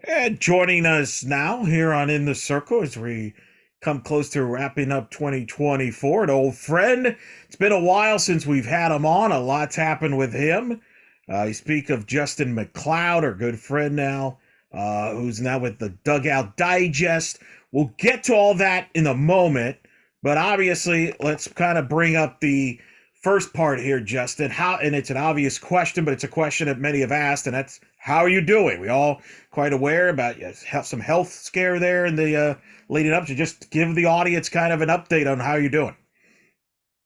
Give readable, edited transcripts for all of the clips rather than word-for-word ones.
And joining us now here on In the Circle as we come close to wrapping up 2024, an old friend. It's been a while since we've had him on. A lot's happened with him. You speak of Justin McLeod, our good friend now, who's now with the Dugout Digest. We'll get to all that in a moment, but obviously, let's kind of bring up the first part here, Justin. How, and it's an obvious question, but it's a question that many have asked, and that's how are you doing? We all quite aware about some health scare there in the leading up to. Just give the audience kind of an update on how you're doing.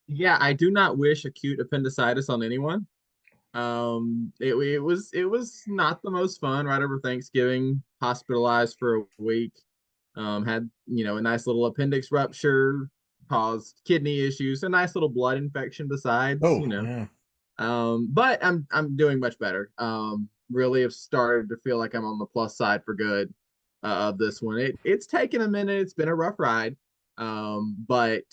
Yeah, I do not wish acute appendicitis on anyone. It was not the most fun right over Thanksgiving, hospitalized for a week. Had, a nice little appendix rupture, caused kidney issues, a nice little blood infection besides, Oh, yeah. But I'm doing much better. Really have started to feel like I'm on the plus side for good of this one. It's taken a minute. It's been a rough ride. But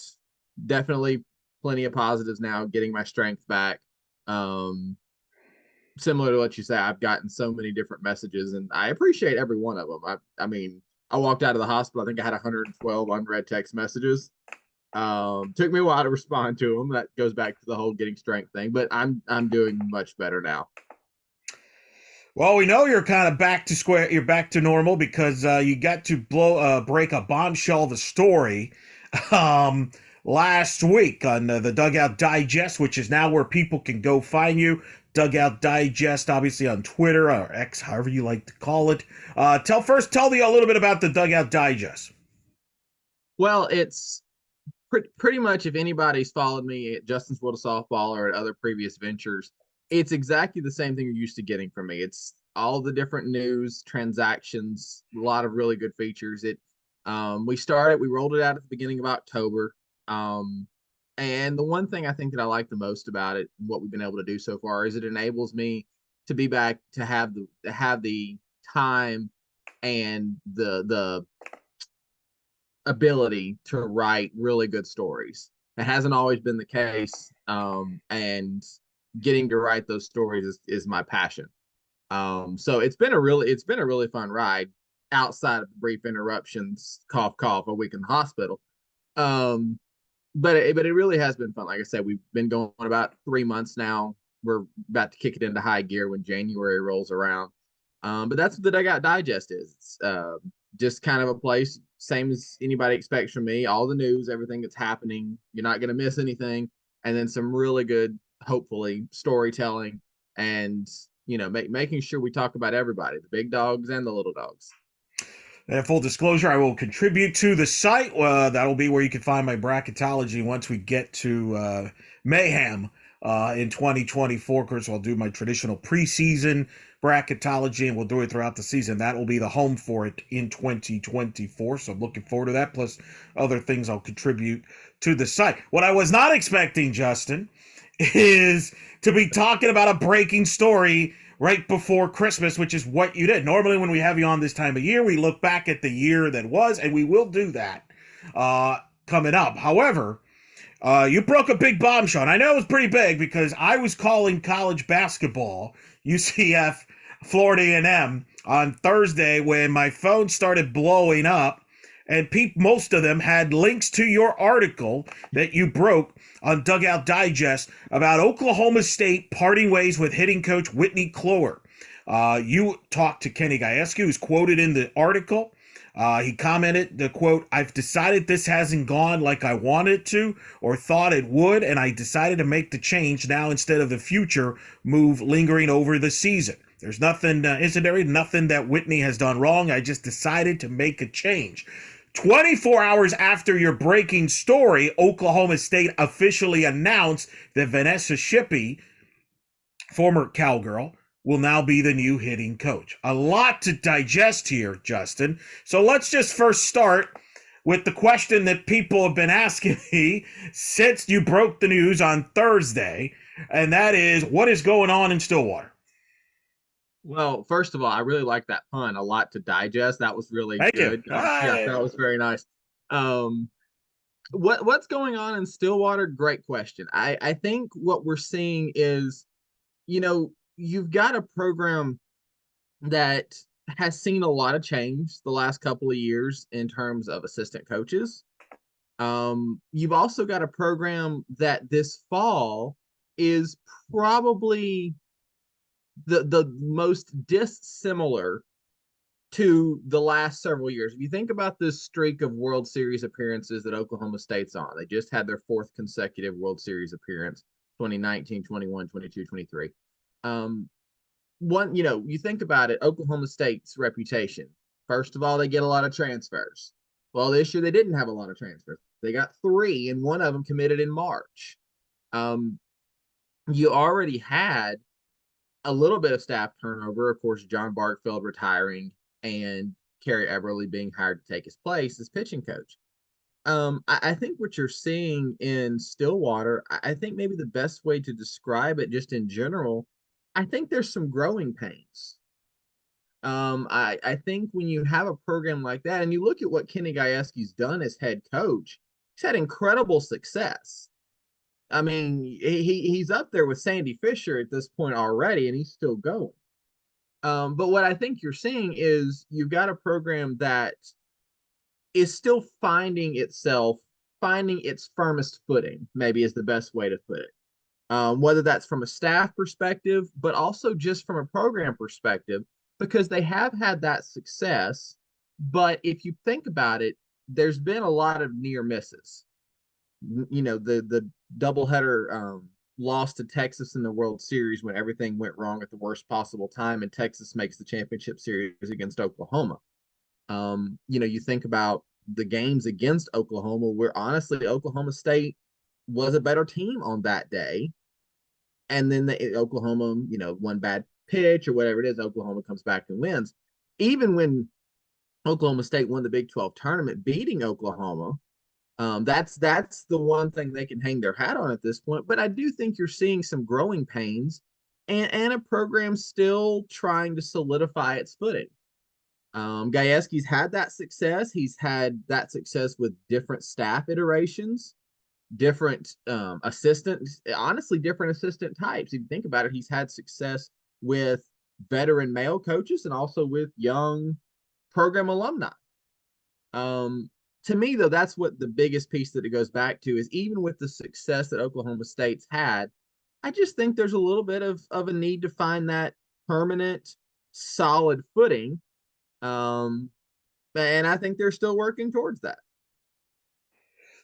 definitely plenty of positives now, getting my strength back. Um, Similar to what you say, I've gotten so many different messages, and I appreciate every one of them. I mean, I walked out of the hospital. I think I had 112 unread text messages. Took me a while to respond to them. That goes back to the whole getting strength thing, but I'm doing much better now. Well, we know you're kind of back to square. You're back to normal because you got to break a bombshell of a story um, last week on the Dugout Digest, which is now where people can go find you. Dugout Digest, obviously on Twitter or X, however you like to call it. Tell me a little bit about the Dugout Digest. Well, it's pretty much if anybody's followed me at Justin's World of Softball or at other previous ventures, it's exactly the same thing you're used to getting from me. It's all the different news, transactions, a lot of really good features. We rolled it out at the beginning of October. Um, and the one thing I think that I like the most about it, what we've been able to do so far, is it enables me to be back to have the time and the ability to write really good stories. It hasn't always been the case, and getting to write those stories is my passion. So it's been a really fun ride outside of the brief interruptions, cough cough, a week in the hospital. Um, but it really has been fun. Like I said, we've been going about 3 months now. We're about to kick it into high gear when January rolls around. But that's what the Dugout Digest is. It's just kind of a place, same as anybody expects from me. All the news, everything that's happening, you're not going to miss anything. And then some really good, hopefully, storytelling and making sure we talk about everybody, the big dogs and the little dogs. And full disclosure, I will contribute to the site. That'll be where you can find my bracketology once we get to Mayhem in 2024. Of course, I'll do my traditional preseason bracketology, and we'll do it throughout the season. That will be the home for it in 2024. So I'm looking forward to that, plus other things I'll contribute to the site. What I was not expecting, Justin, is to be talking about a breaking story right before Christmas, which is what you did. Normally, when we have you on this time of year, we look back at the year that was, and we will do that coming up. However, you broke a big bombshell. And I know it was pretty big because I was calling college basketball, UCF, Florida A&M, on Thursday when my phone started blowing up, and most of them had links to your article that you broke on Dugout Digest about Oklahoma State parting ways with hitting coach Whitney Clower. You talked to Kenny Gajewski, who's quoted in the article. He commented, the quote, "I've decided this hasn't gone like I wanted it to or thought it would, and I decided to make the change now instead of the future move lingering over the season. There's nothing, incidentally, nothing that Whitney has done wrong. I just decided to make a change." 24 hours after your breaking story, Oklahoma State officially announced that Vanessa Shippey, former Cowgirl, will now be the new hitting coach. A lot to digest here, Justin. So let's just first start with the question that people have been asking me since you broke the news on Thursday, and that is, what is going on in Stillwater? Well, first of all, I really like that pun. A lot to digest. That was really Thank you. good. Yeah, that was very nice. Um, what's going on in Stillwater? Great question. I think what we're seeing is, you've got a program that has seen a lot of change the last couple of years in terms of assistant coaches. You've also got a program that this fall is probably the most dissimilar to the last several years. If you think about this streak of World Series appearances that Oklahoma State's on, they just had their fourth consecutive World Series appearance, 2019, 21, 22, 23. One, you think about it, Oklahoma State's reputation. First of all, they get a lot of transfers. Well, this year they didn't have a lot of transfers. They got three, and one of them committed in March. You already had a little bit of staff turnover. Of course, John Barkfeld retiring and Kerry Eberly being hired to take his place as pitching coach. I think what you're seeing in Stillwater, I think maybe the best way to describe it just in general, I think there's some growing pains. I think when you have a program like that, and you look at what Kenny Gajewski's done as head coach, he's had incredible success. I mean, he's up there with Sandy Fisher at this point already, and he's still going. But what I think you're seeing is you've got a program that is still finding itself, finding its firmest footing, maybe is the best way to put it. Whether that's from a staff perspective, but also just from a program perspective, because they have had that success. But if you think about it, there's been a lot of near misses. The doubleheader loss to Texas in the World Series when everything went wrong at the worst possible time, and Texas makes the championship series against Oklahoma. You think about the games against Oklahoma, where honestly Oklahoma State was a better team on that day, and then Oklahoma, one bad pitch or whatever it is, Oklahoma comes back and wins. Even when Oklahoma State won the Big 12 tournament, beating Oklahoma, that's the one thing they can hang their hat on at this point. But I do think you're seeing some growing pains and a program still trying to solidify its footing. Gajewski's had that success. He's had that success with different staff iterations, different honestly, different assistant types. If you think about it, he's had success with veteran male coaches and also with young program alumni. To me, though, that's what the biggest piece that it goes back to is even with the success that Oklahoma State's had, I just think there's a little bit of a need to find that permanent, solid footing. And I think they're still working towards that.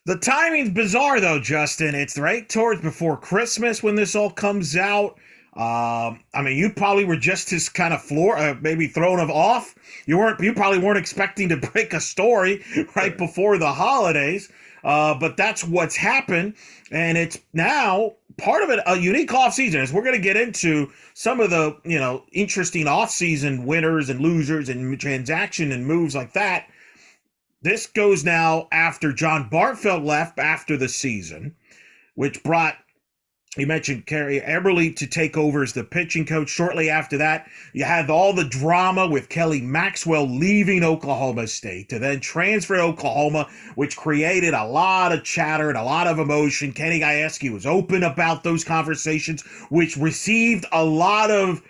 The timing's bizarre, though, Justin. It's right towards before Christmas when this all comes out. I mean, you probably were just as kind of maybe thrown off. You probably weren't expecting to break a story right before the holidays. But that's what's happened, and it's now part of it a unique offseason. As we're going to get into some of the interesting offseason winners and losers and transaction and moves like that. This goes now after John Barkfeld left after the season, which brought, you mentioned Kerry Eberly to take over as the pitching coach. Shortly after that, you had all the drama with Kelly Maxwell leaving Oklahoma State to then transfer to Oklahoma, which created a lot of chatter and a lot of emotion. Kenny Gajewski was open about those conversations, which received a lot of,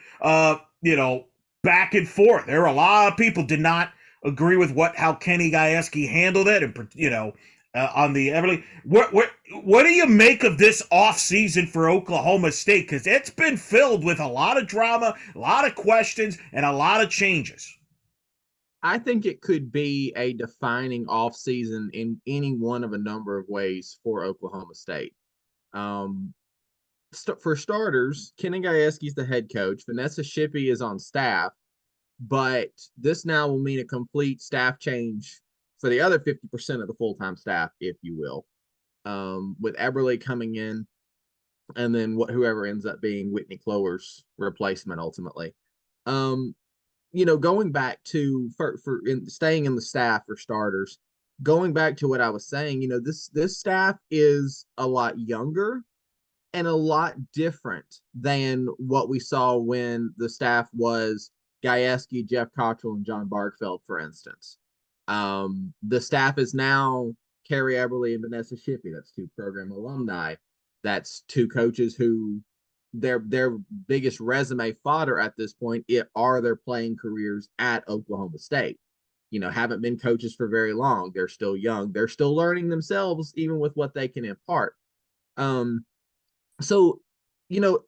back and forth. There were a lot of people did not agree with how Kenny Gajewski handled it, and on the Everly. What do you make of this offseason for Oklahoma State? Because it's been filled with a lot of drama, a lot of questions, and a lot of changes. I think it could be a defining offseason in any one of a number of ways for Oklahoma State. For starters, Kenny Gajewski's the head coach. Vanessa Shippey is on staff. But this now will mean a complete staff change for the other 50% of the full-time staff, if you will, with Eberly coming in, and then whoever ends up being Whitney Clower's replacement ultimately. Going back to staying in the staff for starters, going back to what I was saying, this staff is a lot younger and a lot different than what we saw when the staff was Gajewski, Jeff Cottrell, and John Barkfeld, for instance. The staff is now Kerry Eberly and Vanessa Shippey. That's two program alumni. That's two coaches who their biggest resume fodder at this point are their playing careers at Oklahoma State. Haven't been coaches for very long. They're still young. They're still learning themselves, even with what they can impart. Um, so, you know,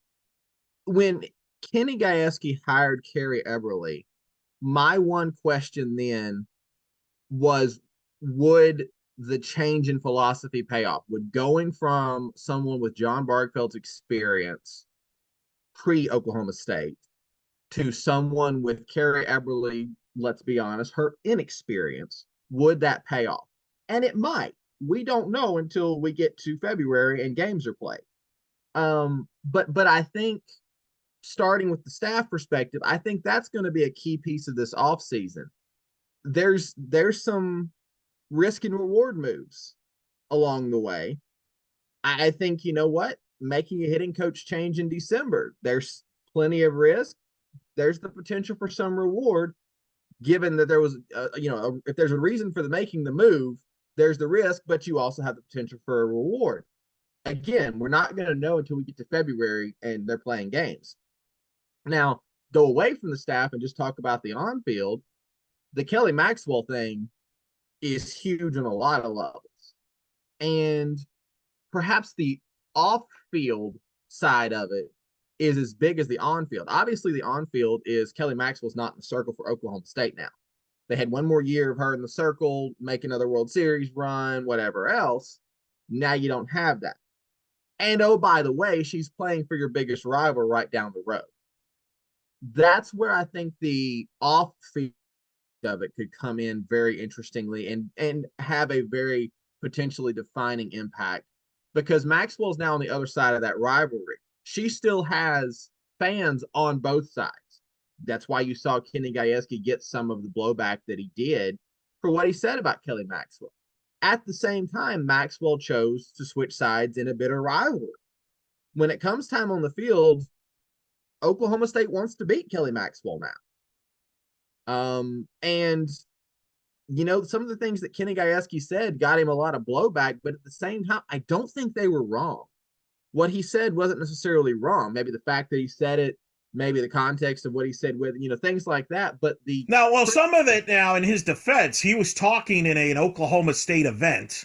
when Kenny Gajewski hired Kerry Eberly, my one question then was, would the change in philosophy pay off? Would going from someone with John Bargfeld's experience pre-Oklahoma State to someone with Kerry Eberly, let's be honest, her inexperience, would that pay off? And it might. We don't know until we get to February and games are played. But I think starting with the staff perspective, I think that's going to be a key piece of this offseason. There's some risk and reward moves along the way. I think, you know what, making a hitting coach change in December, there's plenty of risk. There's the potential for some reward, given that there was, if there's a reason for making the move, there's the risk, but you also have the potential for a reward. Again, we're not going to know until we get to February and they're playing games. Now, go away from the staff and just talk about the on-field. The Kelly Maxwell thing is huge on a lot of levels. And perhaps the off-field side of it is as big as the on-field. Obviously, the on-field is Kelly Maxwell's not in the circle for Oklahoma State now. They had one more year of her in the circle, make another World Series run, whatever else. Now you don't have that. And oh, by the way, she's playing for your biggest rival right down the road. That's where I think the off-field of it could come in very interestingly and have a very potentially defining impact, because Maxwell's now on the other side of that rivalry. She still has fans on both sides. That's why you saw Kenny Gajewski get some of the blowback that he did for what he said about Kelly Maxwell. At the same time, Maxwell chose to switch sides in a bitter rivalry. When it comes time on the field, Oklahoma State wants to beat Kelly Maxwell now. And some of the things that Kenny Gajewski said got him a lot of blowback, but at the same time, I don't think they were wrong. What he said wasn't necessarily wrong. Maybe the fact that he said it, maybe the context of what he said with, things like that. But some of it now, in his defense, he was talking in an Oklahoma State event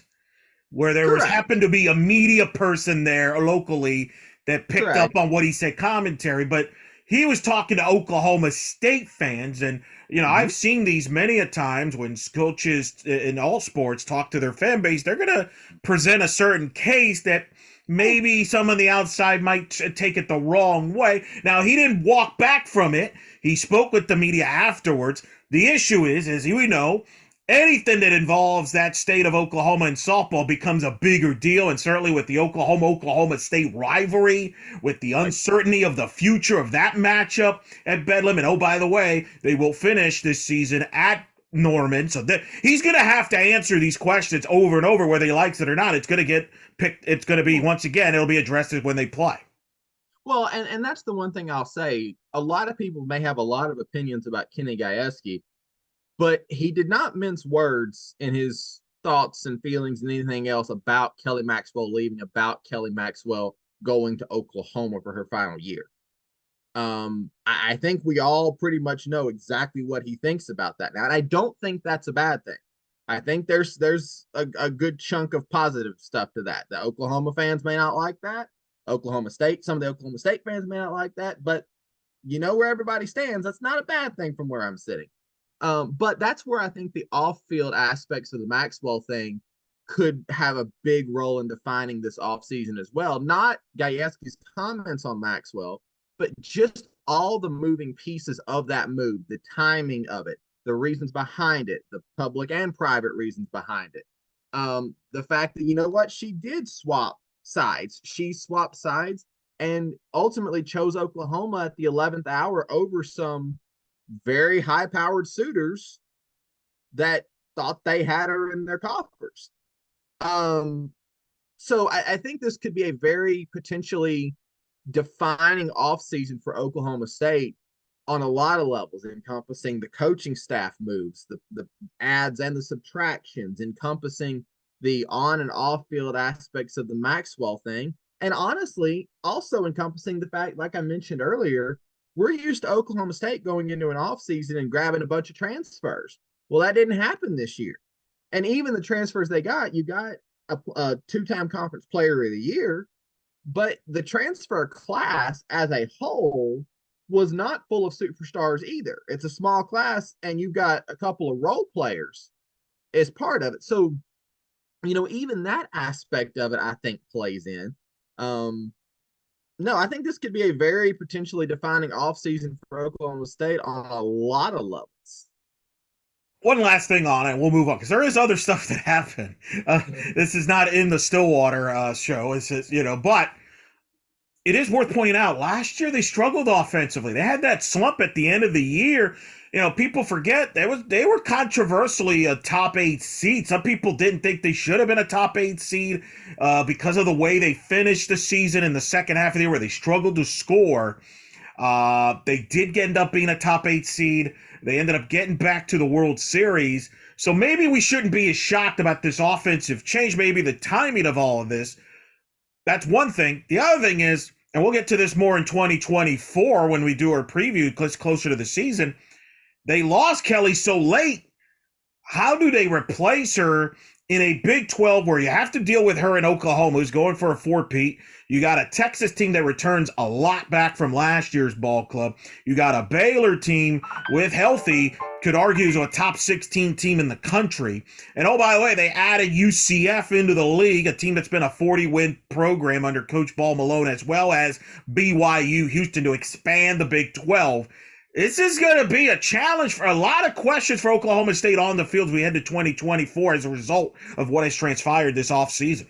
where there happened to be a media person there locally that picked up on what he said commentary, but he was talking to Oklahoma State fans. And, I've seen these many a times when coaches in all sports talk to their fan base, they're going to present a certain case that maybe some on the outside might take it the wrong way. Now, he didn't walk back from it. He spoke with the media afterwards. The issue is, as we know, anything that involves that state of Oklahoma in softball becomes a bigger deal, and certainly with the Oklahoma State rivalry, with the uncertainty of the future of that matchup at Bedlam. And oh, by the way, they will finish this season at Norman, so he's going to have to answer these questions over and over, whether he likes it or not. It's going to get picked. It's going to be, once again, it'll be addressed when they play. Well, and that's the one thing I'll say. A lot of people may have a lot of opinions about Kenny Gajewski, but he did not mince words in his thoughts and feelings and anything else about Kelly Maxwell leaving, about Kelly Maxwell going to Oklahoma for her final year. I think we all pretty much know exactly what he thinks about that now, and I don't think that's a bad thing. I think there's a good chunk of positive stuff to that. The Oklahoma fans may not like that. Some of the Oklahoma State fans may not like that, but where everybody stands, that's not a bad thing from where I'm sitting. But that's where I think the off-field aspects of the Maxwell thing could have a big role in defining this offseason as well. Not Gajewski's comments on Maxwell, but just all the moving pieces of that move, the timing of it, the reasons behind it, the public and private reasons behind it. The fact that, she did swap sides. She swapped sides and ultimately chose Oklahoma at the 11th hour over some very high-powered suitors that thought they had her in their coffers. So I think this could be a very potentially defining offseason for Oklahoma State on a lot of levels, encompassing the coaching staff moves, the adds and the subtractions, encompassing the on and off field aspects of the Maxwell thing, And honestly, also encompassing the fact, like I mentioned earlier, we're used to Oklahoma State going into an offseason and grabbing a bunch of transfers. Well, that didn't happen this year. And even the transfers they got, you got a two-time conference player of the year, but the transfer class as a whole was not full of superstars either. It's a small class, and you've got a couple of role players as part of it. So, even that aspect of it, I think, plays in. Um, no, I think this could be a very potentially defining offseason for Oklahoma State on a lot of levels. One last thing on it, we'll move on because there is other stuff that happened. This is not in the Stillwater show, it's just, but it is worth pointing out. Last year they struggled offensively. They had that slump at the end of the year. People forget they were controversially a top 8 seed. Some people didn't think they should have been a top 8 seed because of the way they finished the season in the second half of the year, where they struggled to score. They did end up being a top 8 seed. They ended up getting back to the World Series. So maybe we shouldn't be as shocked about this offensive change. Maybe the timing of all of this. That's one thing. The other thing is, and we'll get to this more in 2024 when we do our preview closer to the season, they lost Kelly so late. How do they replace her in a Big 12 where you have to deal with her in Oklahoma, who's going for a four-peat? You got a Texas team that returns a lot back from last year's ball club. You got a Baylor team with healthy, could argue is a top 16 team in the country. And oh, by the way, they added UCF into the league, a team that's been a 40-win program under Coach Ball Malone, as well as BYU Houston, to expand the Big 12. This is going to be a challenge for a lot of questions for Oklahoma State on the field as we head to 2024 as a result of what has transpired this offseason.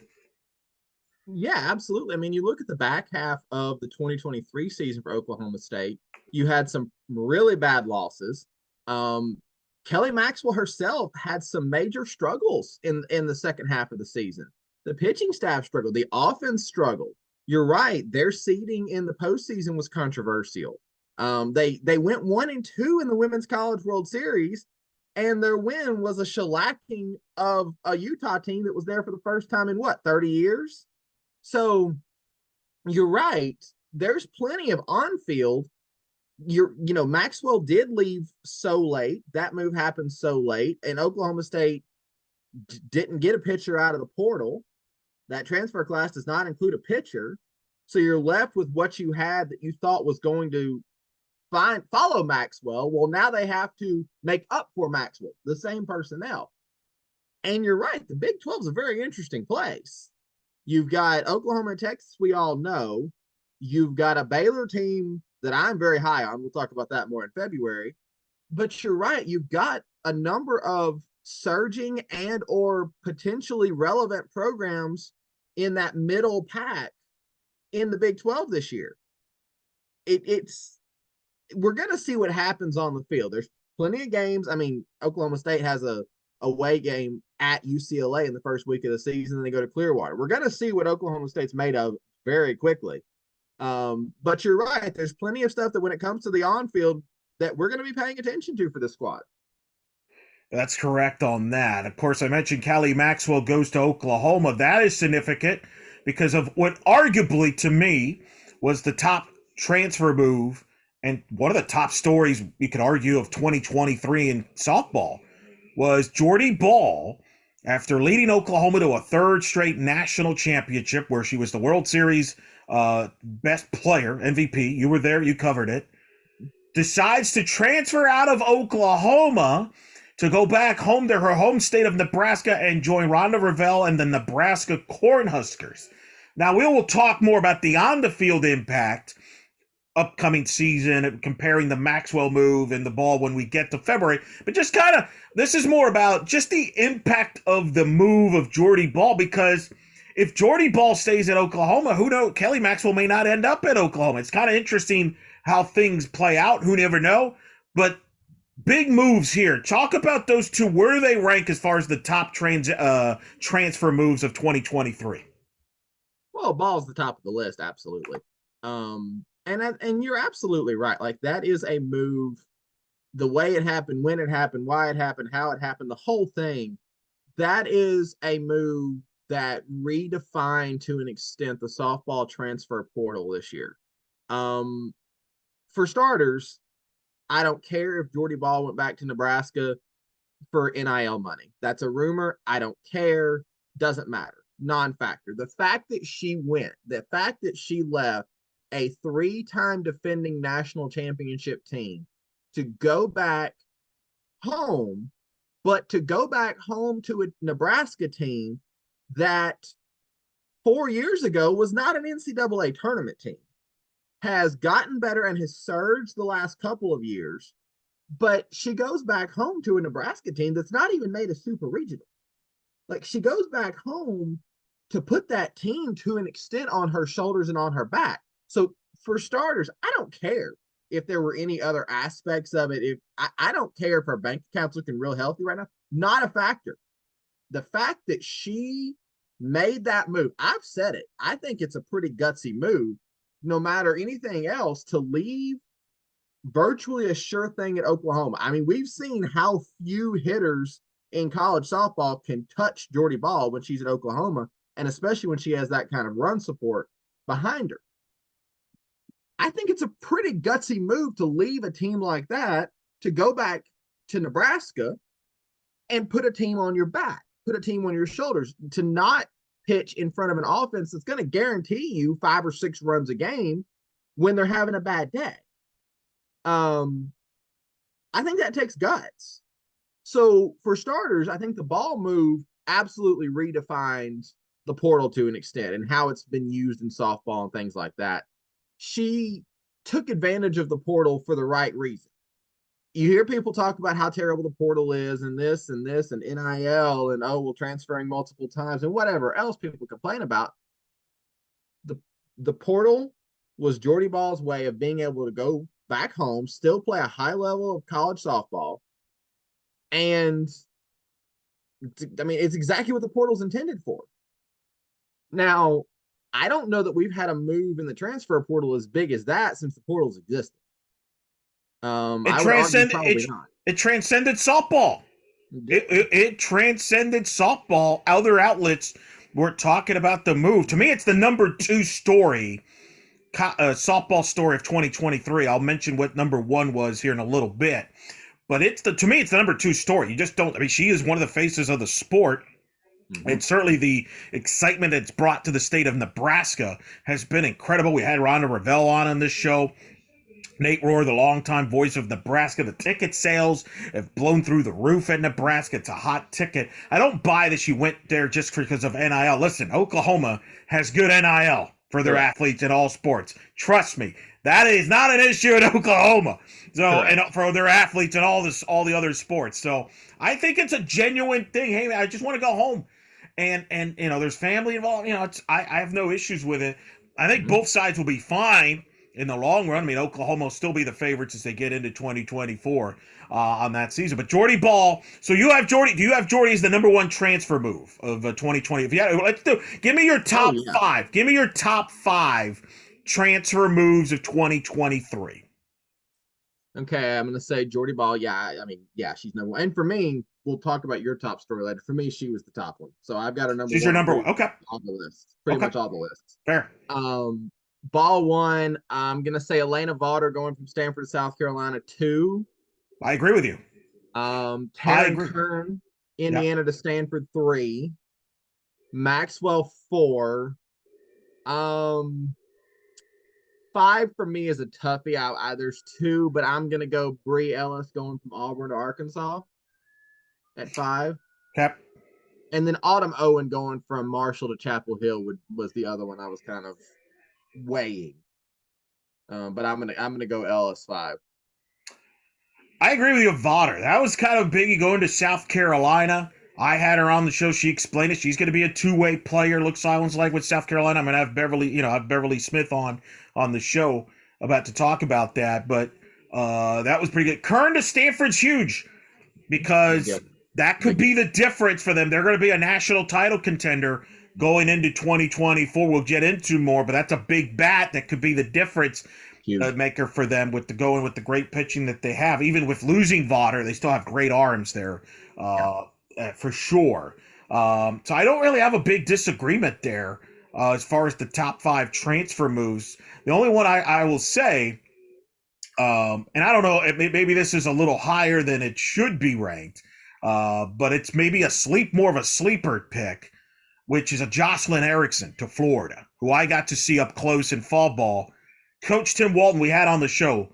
Yeah, absolutely. I mean, you look at the back half of the 2023 season for Oklahoma State, you had some really bad losses. Kelly Maxwell herself had some major struggles in the second half of the season. The pitching staff struggled, the offense struggled. You're right, their seeding in the postseason was controversial. They went 1-2 in the Women's College World Series, and their win was a shellacking of a Utah team that was there for the first time in 30 years? So you're right. There's plenty of on-field. Maxwell did leave so late. That move happened so late, and Oklahoma State didn't get a pitcher out of the portal. That transfer class does not include a pitcher. So you're left with what you had that you thought was going to follow Maxwell. Well, now they have to make up for Maxwell, the same personnel. And you're right, the Big 12 is a very interesting place. You've got Oklahoma and Texas, we all know. You've got a Baylor team that I'm very high on. We'll talk about that more in February. But you're right, you've got a number of surging and or potentially relevant programs in that middle pack in the Big 12 this year. We're going to see what happens on the field. There's plenty of games. I mean, Oklahoma State has a away game at UCLA in the first week of the season, and they go to Clearwater. We're going to see what Oklahoma State's made of very quickly. But you're right. There's plenty of stuff that when it comes to the on-field that we're going to be paying attention to for the squad. That's correct on that. Of course, I mentioned Kelly Maxwell goes to Oklahoma. That is significant because of what arguably to me was the top transfer move and one of the top stories you could argue of 2023 in softball was Jordy Ball, after leading Oklahoma to a third straight national championship where she was the World Series best player, MVP. You were there, you covered it. Decides to transfer out of Oklahoma to go back home to her home state of Nebraska and join Rhonda Revelle and the Nebraska Cornhuskers. Now, we will talk more about the on-the-field impact upcoming season, comparing the Maxwell move and the Ball when we get to February. But just this is more about just the impact of the move of Jordy Ball, because if Jordy Ball stays at Oklahoma, who knows? Kelly Maxwell may not end up at Oklahoma. It's kind of interesting how things play out. Who never know? But big moves here. Talk about those two. Where do they rank as far as the top transfer moves of 2023? Well, Ball's the top of the list, absolutely. And you're absolutely right. Like, that is a move. The way it happened, when it happened, why it happened, how it happened, the whole thing. That is a move that redefined to an extent the softball transfer portal this year. Um, for starters, I don't care if Jordy Ball went back to Nebraska for NIL money. That's a rumor. I don't care. Doesn't matter. Non-factor. The fact that she went, the fact that she left a 3-time defending national championship team to go back home, but to go back home to a Nebraska team that 4 years ago was not an NCAA tournament team, has gotten better and has surged the last couple of years. But she goes back home to a Nebraska team that's not even made a super regional. Like, she goes back home to put that team to an extent on her shoulders and on her back. So for starters, I don't care if there were any other aspects of it. If I don't care if her bank account's looking real healthy right now, not a factor. The fact that she made that move, I've said it, I think it's a pretty gutsy move, no matter anything else, to leave virtually a sure thing at Oklahoma. I mean, we've seen how few hitters in college softball can touch Jordy Ball when she's at Oklahoma, and especially when she has that kind of run support behind her. I think it's a pretty gutsy move to leave a team like that to go back to Nebraska and put a team on your back, put a team on your shoulders, to not pitch in front of an offense that's going to guarantee you 5 or 6 runs a game when they're having a bad day. I think that takes guts. So for starters, I think the Ball move absolutely redefines the portal to an extent and how it's been used in softball and things like that. She took advantage of the portal for the right reason. You hear people talk about how terrible the portal is and this and this and NIL and, oh, well, transferring multiple times and whatever else people complain about. The portal was Jordy Ball's way of being able to go back home, still play a high level of college softball. And I mean, it's exactly what the portal's intended for. Now, I don't know that we've had a move in the transfer portal as big as that since the portal's existed. It transcended softball. It transcended softball. Other outlets were talking about the move. To me, it's the number 2 story, softball story of 2023. I'll mention what number 1 was here in a little bit. But to me, it's the number 2 story. You just don't. I mean, she is one of the faces of the sport. Mm-hmm. And certainly the excitement it's brought to the state of Nebraska has been incredible. We had Rhonda Revelle on this show. Nate Rohr, the longtime voice of Nebraska. The ticket sales have blown through the roof at Nebraska. It's a hot ticket. I don't buy that she went there just because of NIL. Listen, Oklahoma has good NIL for their athletes in all sports. Trust me, that is not an issue in Oklahoma. So, and for their athletes and all the other sports. So I think it's a genuine thing. Hey, I just want to go home. And there's family involved. I have no issues with it. I think both sides will be fine in the long run. I mean, Oklahoma will still be the favorites as they get into 2024 on that season. But Jordy Ball. So you have Jordy. Do you have Jordy as the number 1 transfer move of 2020? If let's do. Give me your top 5. Give me your top 5 transfer moves of 2023. Okay, I'm going to say Jordy Ball. Yeah, I mean, yeah, she's number 1. And for me, we'll talk about your top story later. For me, she was the top one. So I've got her number 1. She's your number 1. Okay. On the list. Pretty much on the list. Fair. Ball 1, I'm going to say Elena Vaughter going from Stanford to South Carolina 2. I agree with you. Taryn Kern, Indiana to Stanford 3. Maxwell 4. 5 for me is a toughie. There's 2, but I'm going to go Bree Ellis going from Auburn to Arkansas at 5. Okay. And then Autumn Owen going from Marshall to Chapel Hill was the other one I was kind of weighing. But I'm gonna go Ellis 5. I agree with you, Vaughter. That was kind of biggie going to South Carolina. I had her on the show. She explained it. She's going to be a 2-way player. Sounds like with South Carolina. I'm going to have Beverly Smith on the show to talk about that. But that was pretty good. Kern to Stanford's huge because that could be the difference for them. They're going to be a national title contender going into 2024. We'll get into more, but that's a big bat that could be the difference maker for them with the great pitching that they have. Even with losing Vaughter, they still have great arms there for sure. So I don't really have a big disagreement there as far as the top 5 transfer moves. The only one I will say, and I don't know, maybe this is a little higher than it should be ranked, but it's maybe more of a sleeper pick, which is a Jocelyn Erickson to Florida, who I got to see up close in fall ball. Coach Tim Walton, we had on the show,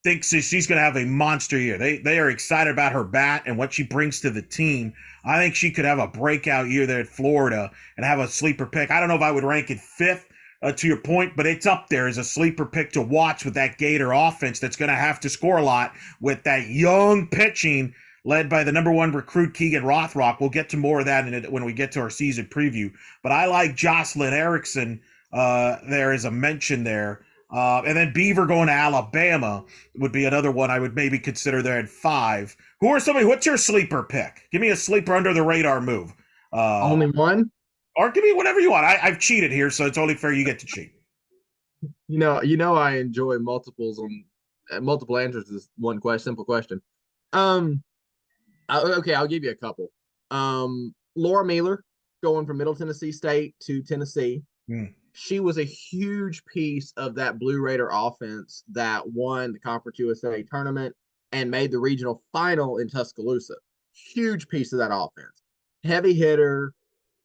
thinks she's going to have a monster year. They are excited about her bat and what she brings to the team. I think she could have a breakout year there at Florida and have a sleeper pick. I don't know if I would rank it fifth, to your point, but it's up there as a sleeper pick to watch with that Gator offense that's going to have to score a lot with that young pitching led by the number 1 recruit, Keegan Rothrock. We'll get to more of that when we get to our season preview. But I like Jocelyn Erickson there as a mention there. And then Beaver going to Alabama would be another one I would maybe consider there at 5. What's your sleeper pick? Give me a sleeper under the radar move. Only one? Or give me whatever you want. I've cheated here, so it's only fair you get to cheat. I enjoy multiple answers to this one simple question. Okay, I'll give you a couple. Laura Mealer going from Middle Tennessee State to Tennessee. She was a huge piece of that Blue Raider offense that won the Conference USA tournament and made the regional final in Tuscaloosa. Huge piece of that offense. Heavy hitter,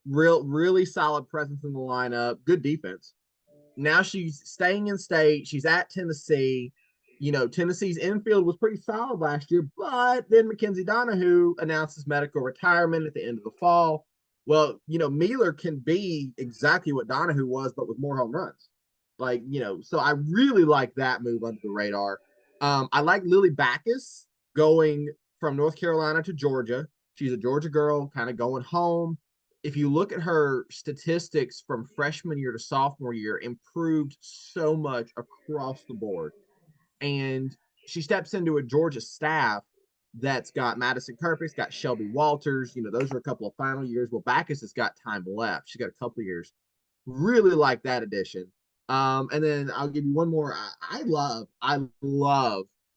really solid presence in the lineup, good defense. Now she's staying in state. She's at Tennessee. Tennessee's infield was pretty solid last year, but then Mackenzie Donahue announced his medical retirement at the end of the fall. Well, Mealer can be exactly what Donahue was, but with more home runs. So I really like that move under the radar. I like Lily Backus going from North Carolina to Georgia. She's a Georgia girl, kind of going home. If you look at her statistics from freshman year to sophomore year, improved so much across the board. And she steps into a Georgia staff that's got Madison Kirkpatrick's got Shelby Walters. Those are a couple of final years. Well, Backus has got time left. She's got a couple of years. Really like that addition. And then I'll give you one more. I love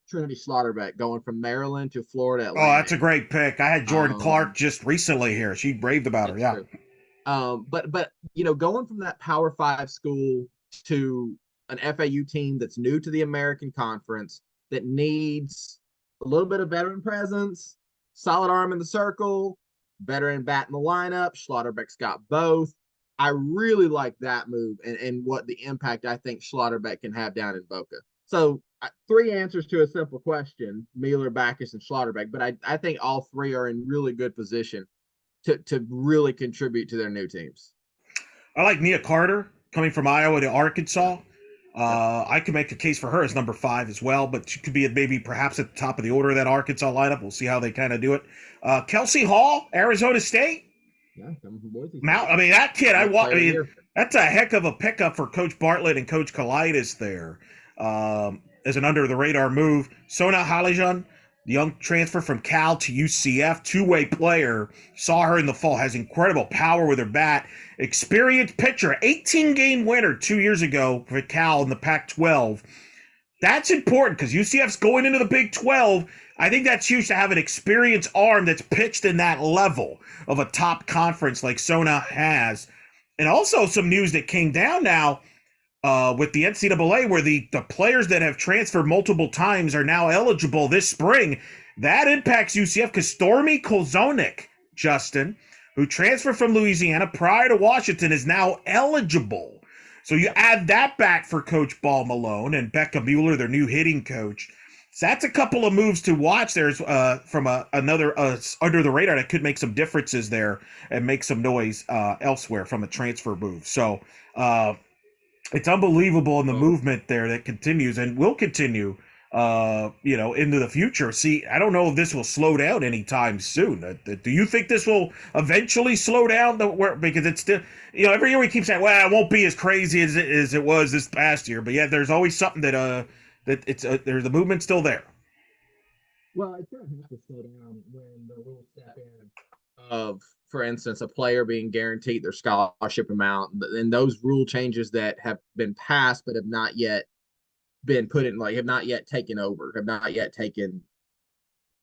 Trinity Slaughterbeck going from Maryland to Florida Atlantic. Oh, that's a great pick. I had Jordan Clark just recently here. She raved about her. Yeah. True. But going from that Power 5 school to an FAU team that's new to the American Conference that needs a little bit of veteran presence, solid arm in the circle, veteran bat in the lineup. Schlotterbeck's got both. I really like that move and what the impact I think Schlotterbeck can have down in Boca. So 3 answers to a simple question: Mealer, Backus, and Schlotterbeck. But I think all 3 are in really good position to really contribute to their new teams. I like Nia Carter coming from Iowa to Arkansas. I could make a case for her as number 5 as well, but she could be perhaps at the top of the order of that Arkansas lineup. We'll see how they kind of do it. Kelsey Hall, Arizona State. Yeah, coming from Boise. That kid, that's a heck of a pickup for Coach Bartlett and Coach Kalidas there. As an under-the-radar move. Sona Halijan, the young transfer from Cal to UCF, 2-way player. Saw her in the fall, has incredible power with her bat. Experienced pitcher, 18-game winner 2 years ago for Cal in the Pac-12. That's important because UCF's going into the Big 12. I think that's huge to have an experienced arm that's pitched in that level of a top conference like Sona has. And also some news that came down now with the NCAA where the players that have transferred multiple times are now eligible this spring. That impacts UCF because Stormy Kolzonik, Justin, who transferred from Louisiana prior to Washington, is now eligible. So you add that back for Coach Ball Malone and Becca Mueller, their new hitting coach. So that's a couple of moves to watch there from another under the radar that could make some differences there and make some noise elsewhere from a transfer move. So it's unbelievable in the movement there that continues and will continue into the future. See, I don't know if this will slow down anytime soon. Do you think this will eventually slow down? Because it's still, every year we keep saying, well, it won't be as crazy as it was this past year. But yeah, there's always something that there's the movement still there. Well, it's going to have to slow down when the rules step in of, for instance, a player being guaranteed their scholarship amount, and those rule changes that have been passed but have not yet been put in, have not yet taken over, have not yet taken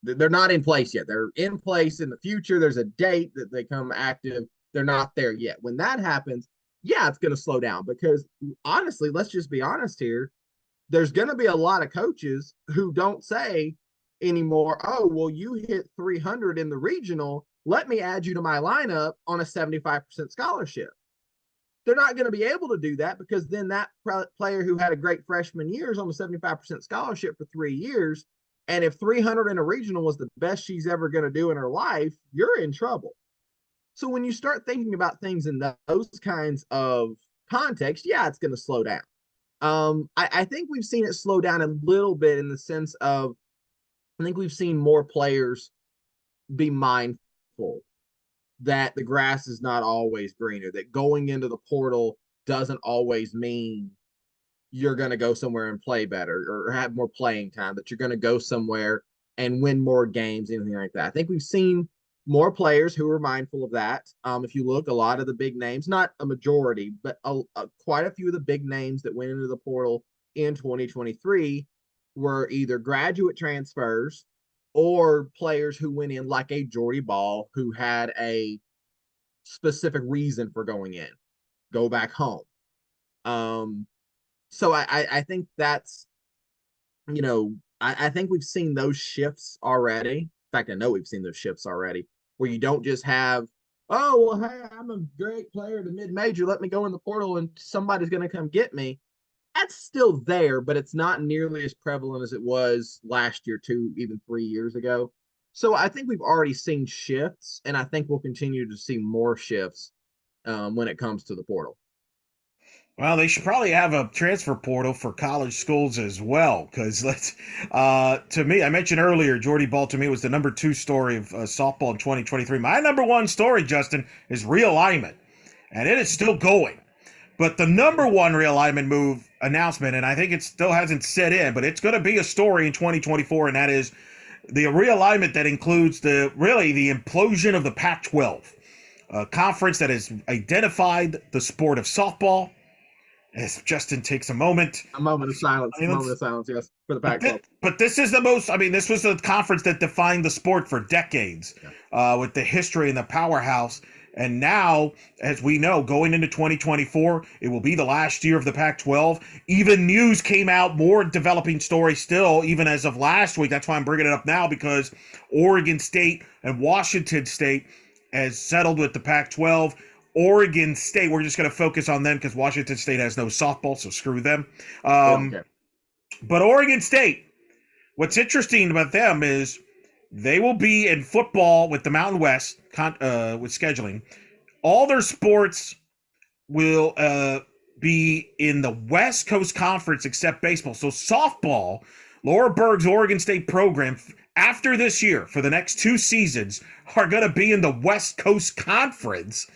They're not in place yet. They're in place in the future. There's a date that they come active. They're not there yet. When that happens, yeah, it's going to slow down because honestly, let's just be honest here. There's going to be a lot of coaches who don't say anymore, oh, well, you hit 300 in the regional. Let me add you to my lineup on a 75% scholarship. They're not going to be able to do that because then that player who had a great freshman year is on a 75% scholarship for 3 years. And if 300 in a regional was the best she's ever going to do in her life, you're in trouble. So when you start thinking about things in those kinds of context, yeah, it's going to slow down. I think we've seen it slow down a little bit in the sense of I think we've seen more players be mindful that the grass is not always greener, that going into the portal doesn't always mean you're going to go somewhere and play better or have more playing time, that you're going to go somewhere and win more games, anything like that. I think we've seen more players who are mindful of that. If you look, a lot of the big names, not a majority, but quite a few of the big names that went into the portal in 2023 were either graduate transfers or players who went in like a Jordy Ball who had a specific reason for going in, go back home. So I think that's, I think we've seen those shifts already. In fact, I know we've seen those shifts already where you don't just have, oh, well, hey, I'm a great player at the mid-major. Let me go in the portal and somebody's going to come get me. That's still there, but it's not nearly as prevalent as it was last year, 2, even 3 years ago. So I think we've already seen shifts, and I think we'll continue to see more shifts when it comes to the portal. Well, they should probably have a transfer portal for college schools as well, because to me, I mentioned earlier, Jordy Ball to me was the number 2 story of softball in 2023. My number 1 story, Justin, is realignment, and it is still going. But the number 1 realignment move announcement, and I think it still hasn't set in, but it's going to be a story in 2024, and that is the realignment that includes the implosion of the Pac-12, a conference that has identified the sport of softball. As Justin takes a moment. A moment of silence. A moment of silence, yes, for the Pac-12. But this is the most, this was the conference that defined the sport for decades, with the history and the powerhouse. And now, as we know, going into 2024, it will be the last year of the Pac-12. Even news came out, more developing stories still, even as of last week. That's why I'm bringing it up now, because Oregon State and Washington State has settled with the Pac-12. Oregon State, we're just going to focus on them because Washington State has no softball, so screw them. But Oregon State, what's interesting about them is they will be in football with the Mountain West with scheduling. All their sports will be in the West Coast Conference except baseball. So softball, Laura Berg's Oregon State program, after this year, for the next 2 seasons, are going to be in the West Coast Conference,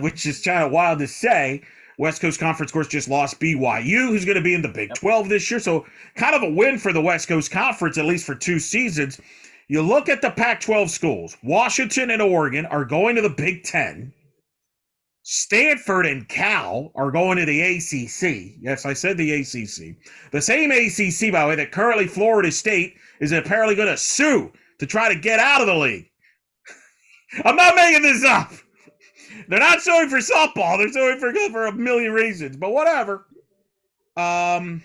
which is kind of wild to say. West Coast Conference, of course, just lost BYU, who's going to be in the Big 12 this year. So kind of a win for the West Coast Conference, at least for 2 seasons. You look at the Pac-12 schools. Washington and Oregon are going to the Big 10. Stanford and Cal are going to the ACC. Yes, I said the ACC. The same ACC, by the way, that currently Florida State is apparently going to sue to try to get out of the league. I'm not making this up. They're not suing for softball. They're suing for a million reasons, but whatever. So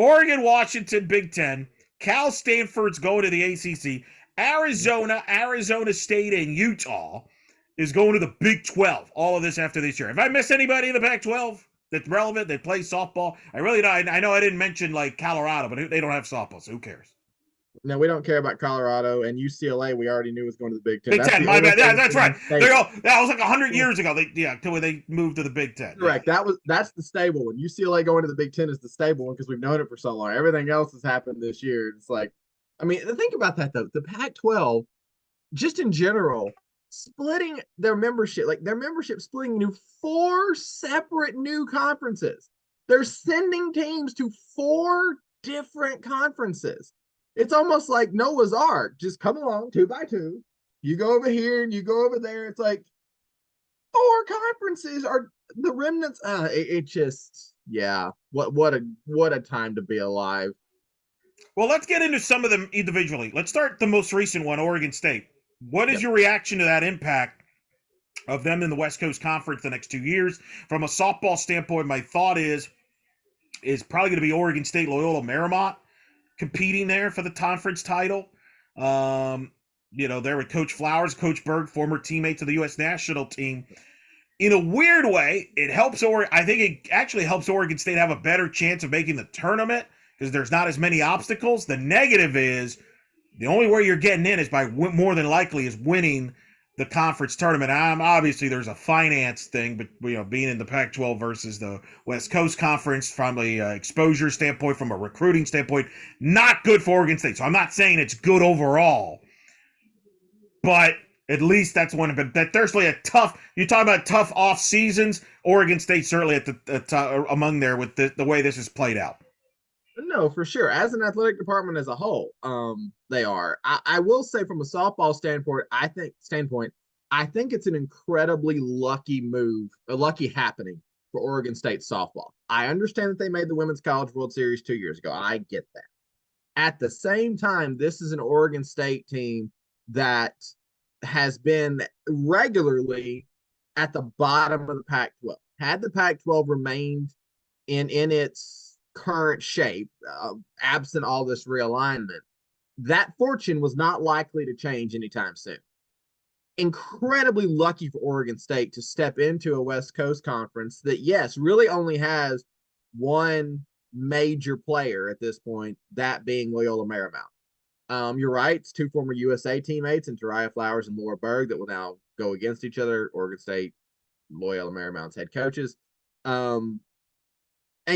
Oregon, Washington, Big 10. Cal, Stanford's going to the ACC. Arizona State, and Utah is going to the Big 12. All of this after this year. Have I missed anybody in the Pac-12 that's relevant, that plays softball? I really don't. I know I didn't mention like Colorado, but they don't have softball, so who cares? No, we don't care about Colorado, and UCLA we already knew was going to the Big 10. Big 10, my bad. Yeah, that's right. That was like 100 years ago. Till they moved to the Big 10. Correct. Yeah. That's the stable one. UCLA going to the Big 10 is the stable one because we've known it for so long. Everything else has happened this year. It's like, think about that though. The Pac-12, just in general, splitting their membership splitting into 4 separate new conferences. They're sending teams to 4 different conferences. It's almost like Noah's Ark. Just come along 2 by 2. You go over here and you go over there. It's like 4 conferences are the remnants. It just, yeah. What a time to be alive. Well, let's get into some of them individually. Let's start the most recent one, Oregon State. What is Yep. your reaction to that impact of them in the West Coast Conference the next 2 years? From a softball standpoint, my thought is probably going to be Oregon State, Loyola Marymount competing there for the conference title. There with Coach Flowers, Coach Berg, former teammates of the U.S. national team. In a weird way, it helps I think it actually helps Oregon State have a better chance of making the tournament because there's not as many obstacles. The negative is the only way you're getting in is by more than likely is winning the conference tournament. Obviously there's a finance thing, but being in the Pac-12 versus the West Coast Conference from a exposure standpoint, from a recruiting standpoint, not good for Oregon State. So I'm not saying it's good overall, but at least that's one. But that there's really a tough. You talk about tough off seasons. Oregon State certainly at the among there with the way this is played out. No, for sure. As an athletic department as a whole, they are. I will say from a softball standpoint, I think it's an incredibly lucky move, a lucky happening for Oregon State softball. I understand that they made the Women's College World Series 2 years ago. I get that. At the same time, this is an Oregon State team that has been regularly at the bottom of the Pac-12. Had the Pac-12 remained in its current shape, absent all this realignment, that fortune was not likely to change anytime soon. Incredibly lucky for Oregon State to step into a West Coast conference that, yes, really only has one major player at this point, that being Loyola Marymount. You're right. It's two former USA teammates, and Jariah Flowers and Laura Berg, that will now go against each other. Oregon State, Loyola Marymount's head coaches. And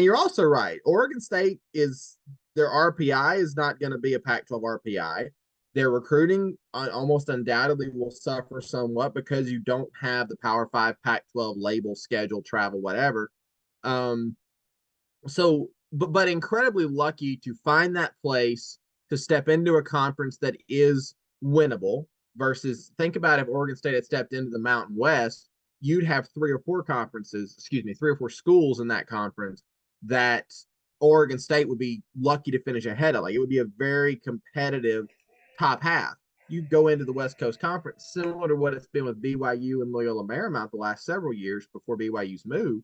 you're also right. Oregon State their RPI is not going to be a Pac-12 RPI. Their recruiting almost undoubtedly will suffer somewhat because you don't have the Power 5 Pac-12 label, schedule, travel, whatever. But incredibly lucky to find that place to step into a conference that is winnable versus think about if Oregon State had stepped into the Mountain West, you'd have three or four schools in that conference that Oregon State would be lucky to finish ahead of. Like, it would be a very competitive top half. You go into the West Coast Conference, similar to what it's been with BYU and Loyola Marymount the last several years before BYU's move.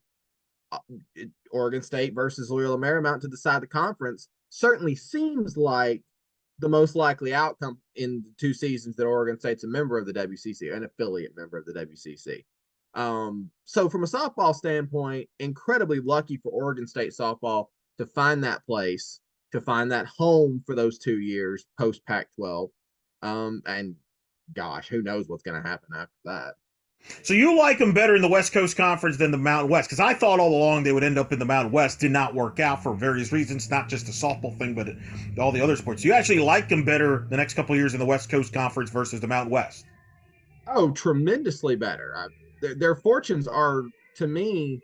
Oregon State versus Loyola Marymount to decide the conference certainly seems like the most likely outcome in the 2 seasons that Oregon State's a member of the WCC, an affiliate member of the WCC. So from a softball standpoint, incredibly lucky for Oregon State softball to find that place, to find that home for those 2 years post Pac-12. And gosh, who knows what's going to happen after that. So you like them better in the West Coast Conference than the Mountain West? Because I thought all along they would end up in the Mountain West. Did not work out for various reasons, not just the softball thing, but all the other sports. You actually like them better the next couple of years in the West Coast Conference versus the Mountain West? Oh, tremendously better. Their fortunes are, to me,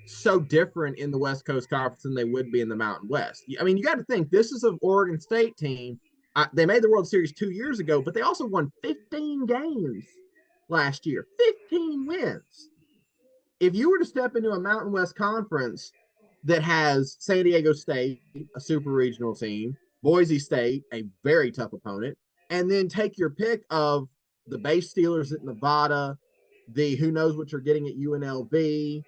so different in the West Coast Conference than they would be in the Mountain West. I mean, you got to think this is an Oregon State team. They made the World Series 2 years ago, but they also won 15 games last year, 15 wins. If you were to step into a Mountain West Conference that has San Diego State, a super regional team, Boise State, a very tough opponent, and then take your pick of the base Steelers at Nevada, the who knows what you're getting at UNLV,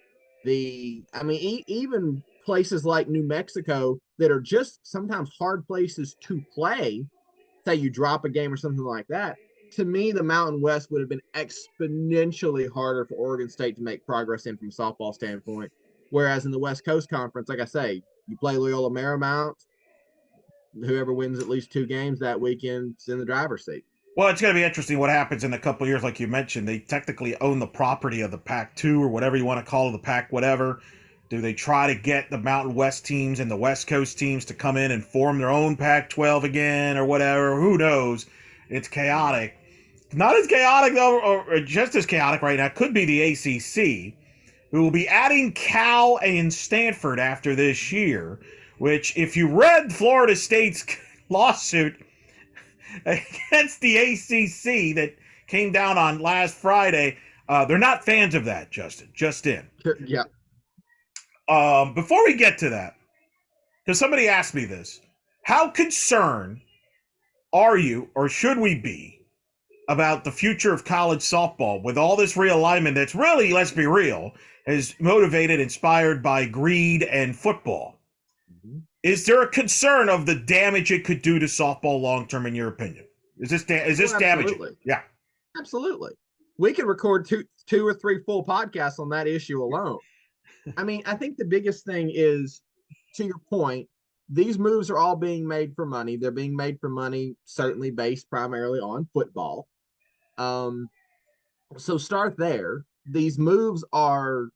even places like New Mexico that are just sometimes hard places to play, say you drop a game or something like that. To me, the Mountain West would have been exponentially harder for Oregon State to make progress in from a softball standpoint. Whereas in the West Coast Conference, like I say, you play Loyola Marymount, whoever wins at least 2 games that weekend's in the driver's seat. Well, it's going to be interesting what happens in a couple of years. Like you mentioned, they technically own the property of the Pac-2 or whatever you want to call it, the Pac whatever. Do they try to get the Mountain West teams and the West Coast teams to come in and form their own Pac-12 again or whatever? Who knows? It's chaotic. Not as chaotic, though, or just as chaotic right now, could be the ACC, who will be adding Cal and Stanford after this year, which, if you read Florida State's lawsuit against the ACC that came down on last Friday, they're not fans of that, Justin. Just in. Yeah. Before we get to that, because somebody asked me this, How concerned are you, or should we be, about the future of college softball with all this realignment that's really, let's be real, is motivated, inspired by greed and football? Mhm. Is there a concern of the damage it could do to softball long term, in your opinion? Is Oh, this damaging? absolutely. Yeah. Absolutely. We could record two or three full podcasts on that issue alone. I mean, I think the biggest thing is, to your point, these moves are all being made for money. They're being made for money, certainly based primarily on football. Um, so start there. These moves are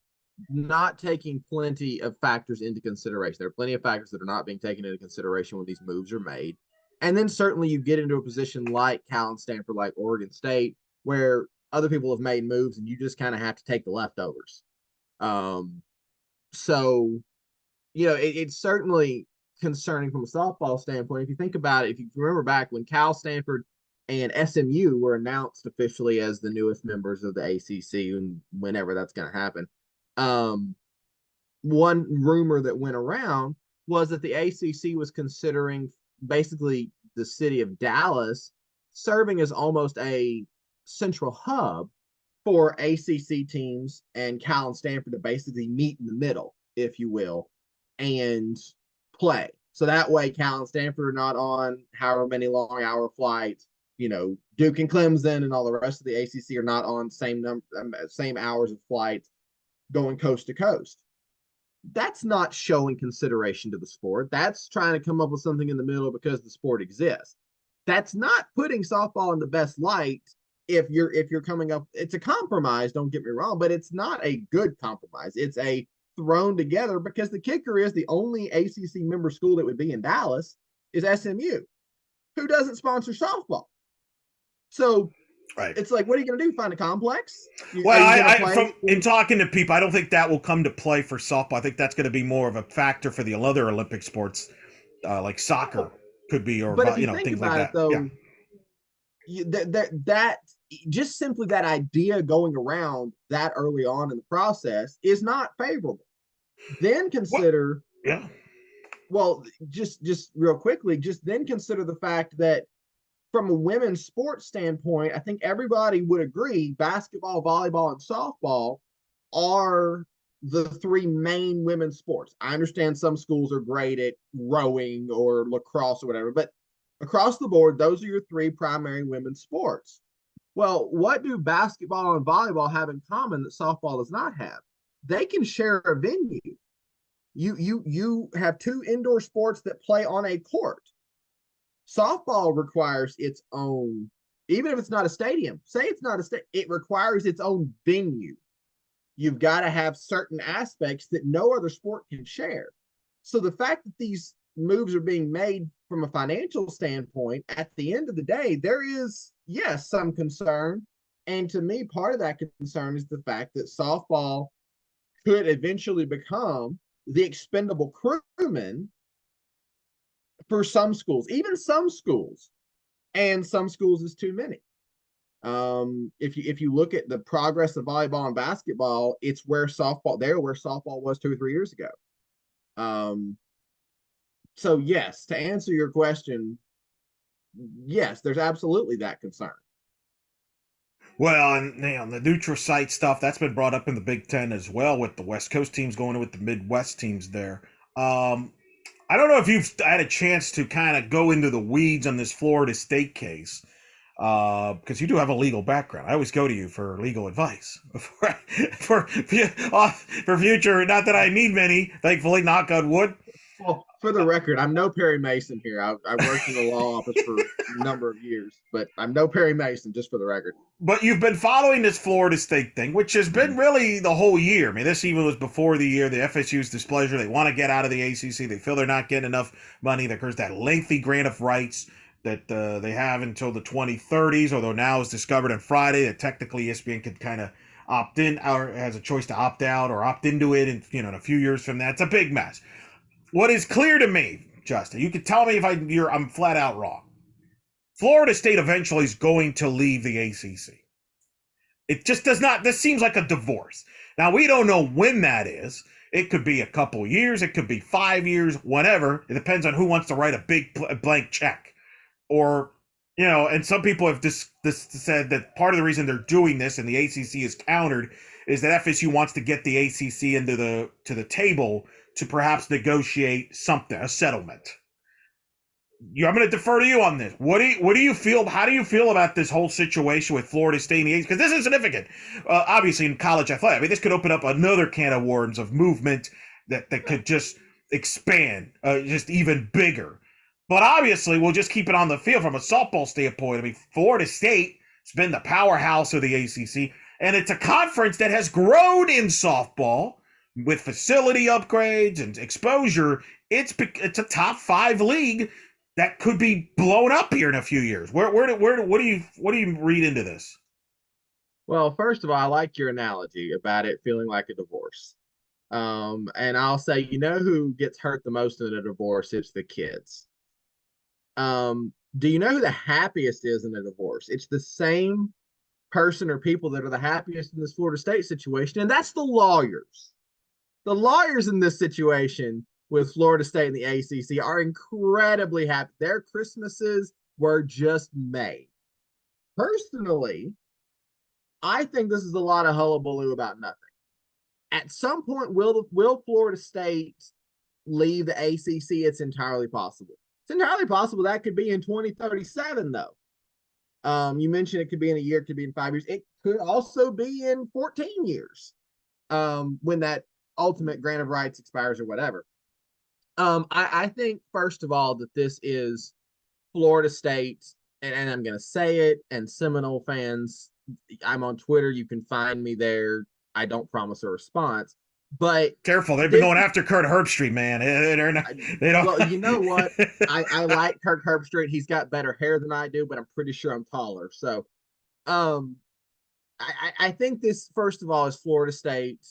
not taking plenty of factors into consideration. There are plenty of factors that are not being taken into consideration when these moves are made. And then certainly you get into a position like Cal and Stanford, like Oregon State, where other people have made moves and you just kind of have to take the leftovers. Um, so, it's certainly concerning from a softball standpoint. If you think about it, if you remember back when Cal, Stanford, and SMU were announced officially as the newest members of the ACC, and whenever that's going to happen, um, one rumor that went around was that the ACC was considering basically the city of Dallas serving as almost a central hub for ACC teams and Cal and Stanford to basically meet in the middle, if you will, and play. So that way, Cal and Stanford are not on however many long hour flights. Duke and Clemson and all the rest of the ACC are not on same hours of flights going coast to coast. That's not showing consideration to the sport. That's trying to come up with something in the middle because the sport exists. That's not putting softball in the best light. If you're coming up, it's a compromise, don't get me wrong, but it's not a good compromise. It's a thrown together, because the kicker is the only ACC member school that would be in Dallas is SMU, who doesn't sponsor softball. So Right. it's like, what are you going to do? Find a complex? Well, Are you going to play? from in talking to people, I don't think that will come to play for softball. I think that's going to be more of a factor for the other Olympic sports, like soccer could be, or But if you think things like about it, that. Yeah. though, that just simply that idea going around that early on in the process is not favorable. Then What? consider, Yeah. well, just real quickly, just then consider the fact that from a women's sports standpoint, I think everybody would agree basketball, volleyball, and softball are the three main women's sports. I understand some schools are great at rowing or lacrosse or whatever, but across the board, those are your three primary women's sports. Well, what do basketball and volleyball have in common that softball does not have? They can share a venue. You have two indoor sports that play on a court. Softball requires its own, even if it's not a stadium. Say it's not a stadium, it requires its own venue. You've got to have certain aspects that no other sport can share. So the fact that these moves are being made from a financial standpoint, at the end of the day, there is, yes, some concern. And to me, part of that concern is the fact that softball could eventually become the expendable crewman for some schools, even some schools, and some schools is too many. If you look at the progress of volleyball and basketball, it's where softball was 2 or 3 years ago. So yes, to answer your question, yes, there's absolutely that concern. Well, and the neutral site stuff that's been brought up in the Big Ten as well, with the West Coast teams going with the Midwest teams there. I don't know if you've had a chance to kind of go into the weeds on this Florida State case, because you do have a legal background. I always go to you for legal advice for future. Not that I need many, thankfully, knock on wood. Well, for the record, I'm no Perry Mason here. I worked in the law office for a number of years, but I'm no Perry Mason, just for the record. But you've been following this Florida State thing, which has been really the whole year. I mean, this even was before the year. The FSU's displeasure. They want to get out of the ACC. They feel they're not getting enough money. There's that lengthy grant of rights that they have until the 2030s, although now it's discovered on Friday that technically ESPN could kind of opt in, or has a choice to opt out or opt into it in a few years from that. It's a big mess. What is clear to me, Justin, you can tell me if I'm flat out wrong. Florida State eventually is going to leave the ACC. It just does not. This seems like a divorce. Now, we don't know when that is. It could be a couple years. It could be 5 years, whatever. It depends on who wants to write a big blank check. Or, and some people have this said that part of the reason they're doing this, and the ACC is countered, is that FSU wants to get the ACC into the table to perhaps negotiate something, a settlement. I'm going to defer to you on this. What do you feel? How do you feel about this whole situation with Florida State and the ACC? Because this is significant, obviously, in college athletics. I mean, this could open up another can of worms of movement that could just expand, just even bigger. But obviously, we'll just keep it on the field from a softball standpoint. I mean, Florida State has been the powerhouse of the ACC, and it's a conference that has grown in softball with facility upgrades and exposure. It's a top 5 league that could be blown up here in a few years. What do you read into this? Well, first of all, I like your analogy about it feeling like a divorce. And I'll say, who gets hurt the most in a divorce? It's the kids. Do you know who the happiest is in a divorce? It's the same person or people that are the happiest in this Florida State situation, and that's the lawyers. The lawyers in this situation with Florida State and the ACC are incredibly happy. Their Christmases were just made. Personally, I think this is a lot of hullabaloo about nothing. At some point, will Florida State leave the ACC? It's entirely possible. It's entirely possible that could be in 2037, though. You mentioned it could be in a year, it could be in 5 years. It could also be in 14 years when that ultimate grant of rights expires or whatever. I think, first of all, that this is Florida State, and I'm going to say it, and Seminole fans, I'm on Twitter. You can find me there. I don't promise a response. But careful, they've been going after Kurt Herbstreit, man. They don't. Well, you know what? I like Kurt Herbstreit. He's got better hair than I do, but I'm pretty sure I'm taller. So, I think this, first of all, is Florida State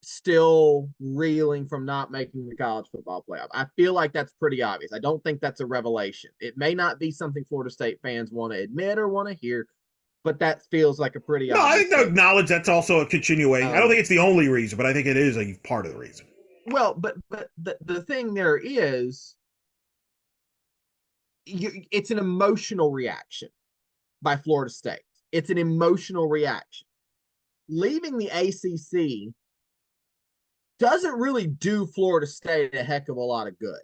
still reeling from not making the college football playoff. I feel like that's pretty obvious. I don't think that's a revelation. It may not be something Florida State fans want to admit or want to hear, but that feels like a pretty obvious. I think they'll acknowledge that's also a continuation. I don't think it's the only reason, but I think it is a part of the reason. Well, but the thing there is, it's an emotional reaction by Florida State. It's an emotional reaction. Leaving the ACC doesn't really do Florida State a heck of a lot of good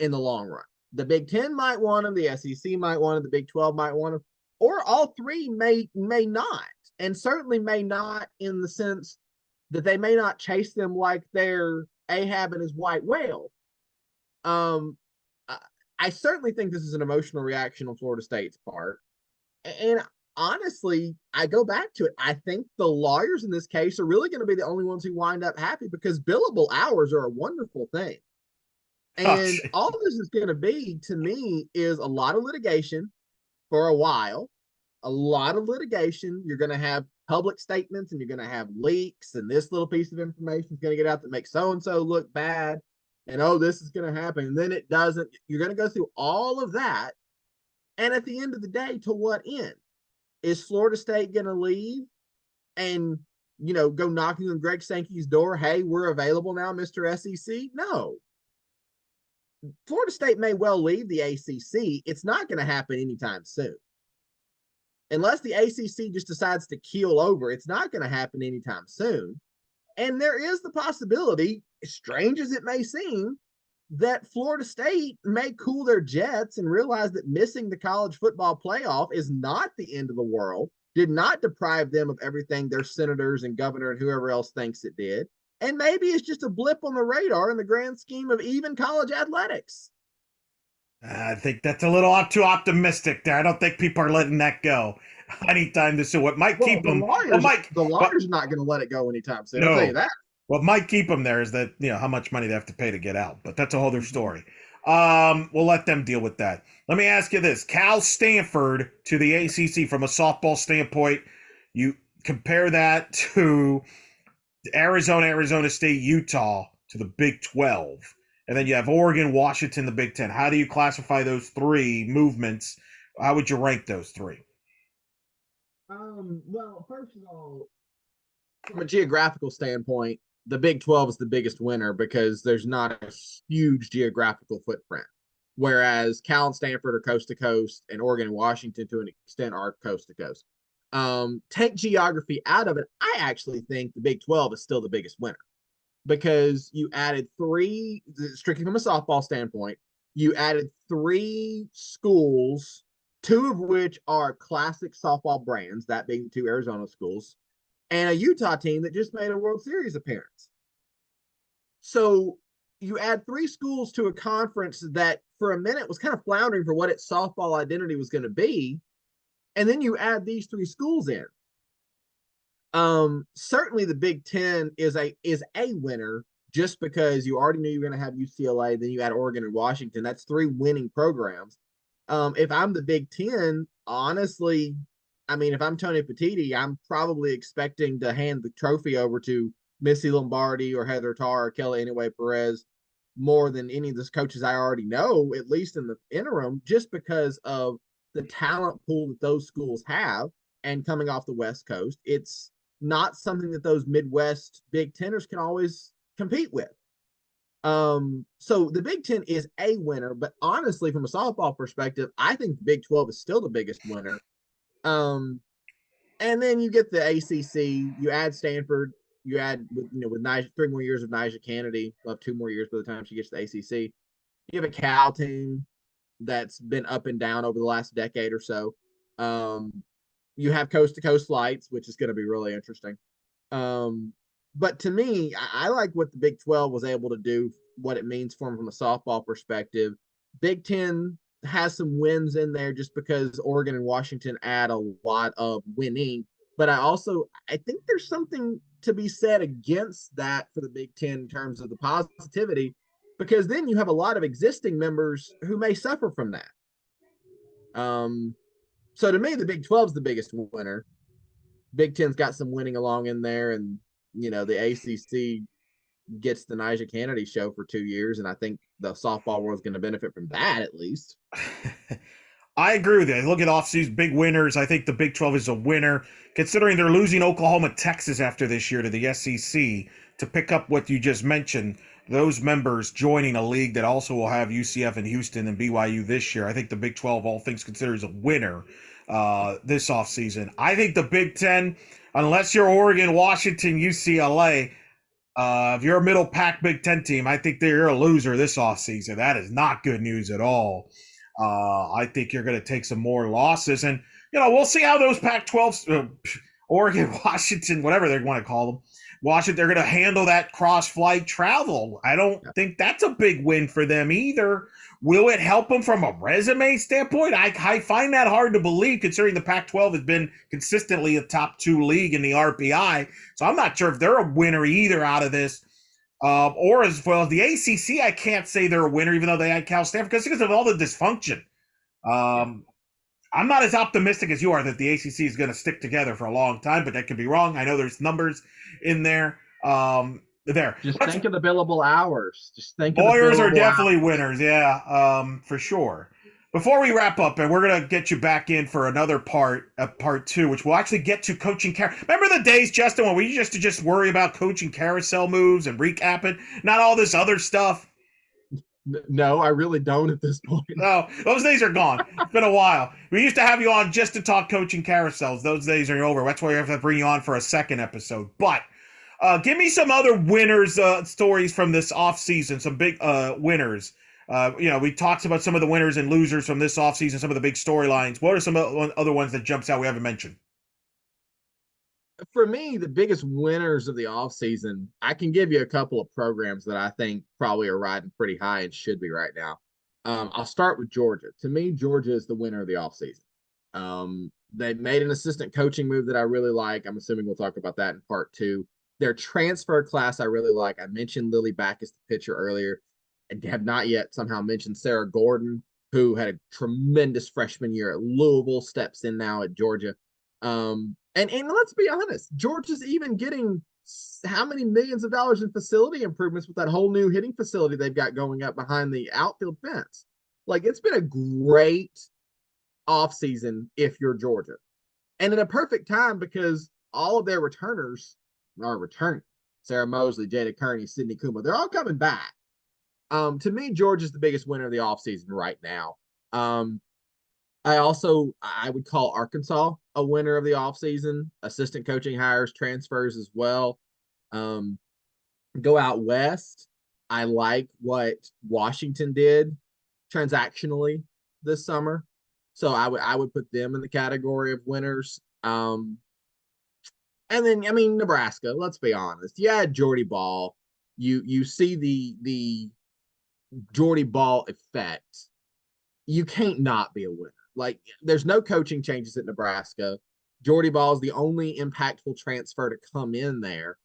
in the long run. The Big Ten might want them, the SEC might want them, the Big 12 might want them, or all three may not, and certainly may not in the sense that they may not chase them like they're Ahab and his white whale. I certainly think this is an emotional reaction on Florida State's part. And honestly, I go back to it. I think the lawyers in this case are really going to be the only ones who wind up happy, because billable hours are a wonderful thing. And all this is going to be, to me, is a lot of litigation for a while. A lot of litigation. You're going to have public statements and you're going to have leaks, and this little piece of information is going to get out that makes so-and-so look bad. And, oh, this is going to happen. And then it doesn't. You're going to go through all of that. And at the end of the day, to what end? Is Florida State going to leave and, go knocking on Greg Sankey's door? Hey, we're available now, Mr. SEC. No. Florida State may well leave the ACC. It's not going to happen anytime soon. Unless the ACC just decides to keel over, it's not going to happen anytime soon. And there is the possibility, strange as it may seem, that Florida State may cool their jets and realize that missing the college football playoff is not the end of the world, did not deprive them of everything their senators and governor and whoever else thinks it did. And maybe it's just a blip on the radar in the grand scheme of even college athletics. I think that's a little too optimistic there. I don't think people are letting that go anytime soon. What might keep them? The lawyers are not going to let it go anytime soon. I'll tell you that. What might keep them there is that, how much money they have to pay to get out. But that's a whole other story. We'll let them deal with that. Let me ask you this. Cal Stanford to the ACC from a softball standpoint, you compare that to Arizona State, Utah to the Big 12. And then you have Oregon, Washington, the Big 10. How do you classify those three movements? How would you rank those three? Well, first of all, from a geographical standpoint, the Big 12 is the biggest winner because there's not a huge geographical footprint. Whereas Cal and Stanford are coast to coast, and Oregon and Washington, to an extent, are coast to coast. Take geography out of it, I actually think the Big 12 is still the biggest winner because you added three, strictly from a softball standpoint, you added three schools, two of which are classic softball brands, that being the two Arizona schools, and a Utah team that just made a World Series appearance. So you add three schools to a conference that for a minute was kind of floundering for what its softball identity was going to be. And then you add these three schools in. Certainly the Big Ten is a winner just because you already knew you were going to have UCLA, then you add Oregon and Washington. That's three winning programs. If I'm the Big Ten, honestly, I mean, if I'm Tony Petitti, I'm probably expecting to hand the trophy over to Missy Lombardi or Heather Tarr or Kelly Anyway Perez more than any of those coaches I already know, at least in the interim, just because of the talent pool that those schools have. And coming off the West Coast, it's not something that those Midwest Big Teners can always compete with. So the Big Ten is a winner, but honestly, from a softball perspective, I think the Big 12 is still the biggest winner. And then you get the ACC, you add Stanford, you add with Nyjah, 3 more years of Nyjah Kennedy, well, 2 more years by the time she gets to the ACC. You have a Cal team that's been up and down over the last decade or so. You have coast to coast flights, which is going to be really interesting. But to me, I like what the Big 12 was able to do, what it means for them from a softball perspective. Big 10 has some wins in there just because Oregon and Washington add a lot of winning. But I think there's something to be said against that for the Big 10 in terms of the positivity, because then you have a lot of existing members who may suffer from that. So to me, the Big 12 is the biggest winner. Big 10's got some winning along in there, and the ACC gets the Nyjah Kennedy show for 2 years, and I think the softball world is going to benefit from that at least. I agree with you. Look at offseason big winners. I think the Big 12 is a winner, considering they're losing Oklahoma, Texas after this year to the SEC to pick up what you just mentioned. Those members joining a league that also will have UCF and Houston and BYU this year. I think the Big 12, all things considered, is a winner this offseason. I think the Big 10, unless you're Oregon, Washington, UCLA, if you're a middle pack Big 10 team, I think you're a loser this offseason. That is not good news at all. I think you're going to take some more losses. And, we'll see how those Pac 12s, Oregon, Washington, whatever they want to call them, Washington, they're going to handle that cross-flight travel. I don't think that's a big win for them either. Will it help them from a resume standpoint? I find that hard to believe, considering the Pac-12 has been consistently a top 2 league in the RPI. So I'm not sure if they're a winner either out of this. Or as well as the ACC, I can't say they're a winner, even though they had Cal Stanford, because of all the dysfunction. I'm not as optimistic as you are that the ACC is going to stick together for a long time, but that could be wrong. I know there's numbers in there. Just think of the billable hours. Just think of Lawyers are definitely hours. winners, for sure. Before we wrap up, and we're going to get you back in for another part 2, which we'll actually get to coaching. Remember the days, Justin, when we used to just worry about coaching carousel moves and recapping, not all this other stuff? No, I really don't at this point. No, those days are gone. It's been a while. We used to have you on just to talk coaching carousels. Those days are over. That's why we have to bring you on for a second episode. But give me some other winners stories from this offseason, some big winners. We talked about some of the winners and losers from this offseason, some of the big storylines. What are some other ones that jumps out we haven't mentioned? For me, the biggest winners of the offseason, I can give you a couple of programs that I think probably are riding pretty high and should be right now. I'll start with Georgia. To me, Georgia is the winner of the offseason. They made an assistant coaching move that I really like. I'm assuming we'll talk about that in part 2. Their transfer class I really like. I mentioned Lily Backus, the pitcher, earlier, and have not yet somehow mentioned Sarah Gordon, who had a tremendous freshman year at Louisville, steps in now at Georgia. And let's be honest, Georgia's even getting how many millions of dollars in facility improvements with that whole new hitting facility they've got going up behind the outfield fence. Like, it's been a great offseason if you're Georgia. and at a perfect time because all of their returners are returning. Sarah Mosley, Jada Kearney, Sydney Kuma, they're all coming back. To me, Georgia's the biggest winner of the offseason right now. I would call Arkansas a winner of the offseason. Assistant coaching hires, transfers as well. Um, Go out west. I like what Washington did transactionally this summer. So I would put them in the category of winners. And then I mean Nebraska, let's be honest. Yeah, Jordy Ball. You see the Jordy Ball effect. You can't not be a winner. Like there's no coaching changes at Nebraska. Jordy Ball is the only impactful transfer to come in there.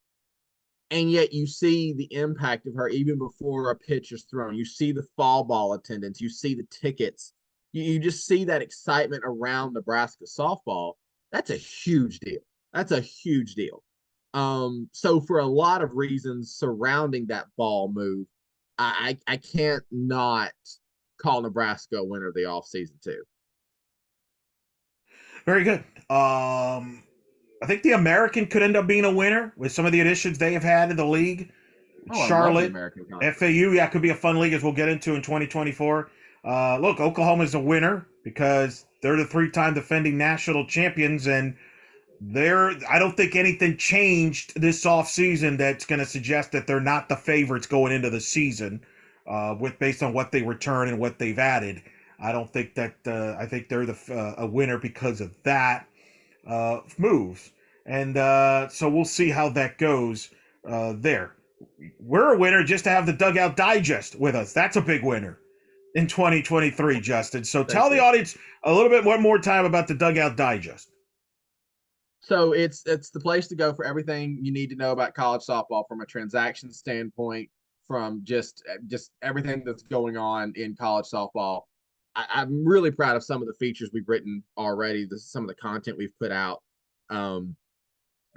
And yet you see the impact of her even before a pitch is thrown. You see the fall ball attendance, you see the tickets, you just see that excitement around Nebraska softball. That's a huge deal. That's a huge deal. So for a lot of reasons surrounding that ball move, I can't not call Nebraska a winner of the offseason too. Very good. I think the American could end up being a winner with some of the additions they have had in the league. Oh, I love the Charlotte, American Conference. FAU, yeah, could be a fun league as we'll get into in 2024. Look, Oklahoma's a winner because they're the three-time defending national champions, and I don't think anything changed this offseason that's going to suggest that they're not the favorites going into the season, with based on what they return and what they've added. I don't think that I think they're a winner because of that moves, and so we'll see how that goes there. We're a winner just to have the Dugout Digest with us. That's a big winner in 2023, Justin. So tell Thank the you. audience a little bit one more time about the Dugout Digest. So it's the place to go for everything you need to know about college softball from a transaction standpoint, from just everything that's going on in college softball. I'm really proud of some of the features we've written already. Some of the content we've put out um,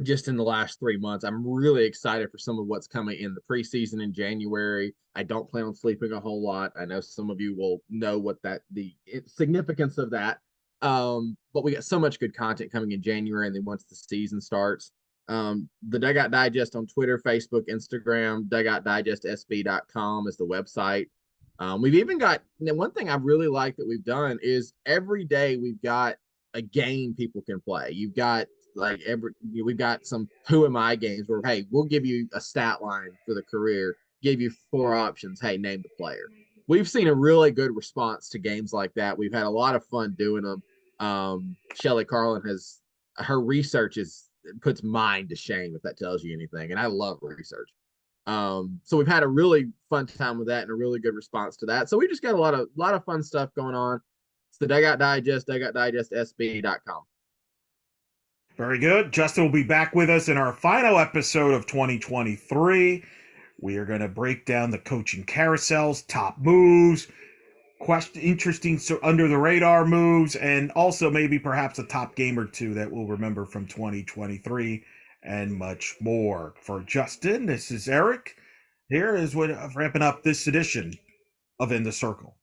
just in the last 3 months. I'm really excited for some of what's coming in the preseason in January. I don't plan on sleeping a whole lot. I know some of you will know what the significance of that. But we got so much good content coming in January, and then once the season starts, the Dugout Digest on Twitter, Facebook, Instagram, dugoutdigestsb.com is the website. We've even got one thing I really like that we've done is every day we've got a game people can play. You've got we've got some who am I games where hey, we'll give you a stat line for the career, give you 4 options, hey, name the player. We've seen a really good response to games like that. We've had a lot of fun doing them. Shelly Carlin has her research puts mine to shame if that tells you anything, and I love research. So we've had a really fun time with that and a really good response to that. So we just got a lot of fun stuff going on. It's the Dugout Digest, dugoutdigestsb.com. Very good. Justin will be back with us in our final episode of 2023. We are going to break down the coaching carousels, top moves, interesting under the radar moves, and also maybe perhaps a top game or two that we'll remember from 2023 and much more. For Justin, this is Eric. Here is what ramping up this edition of In the Circle.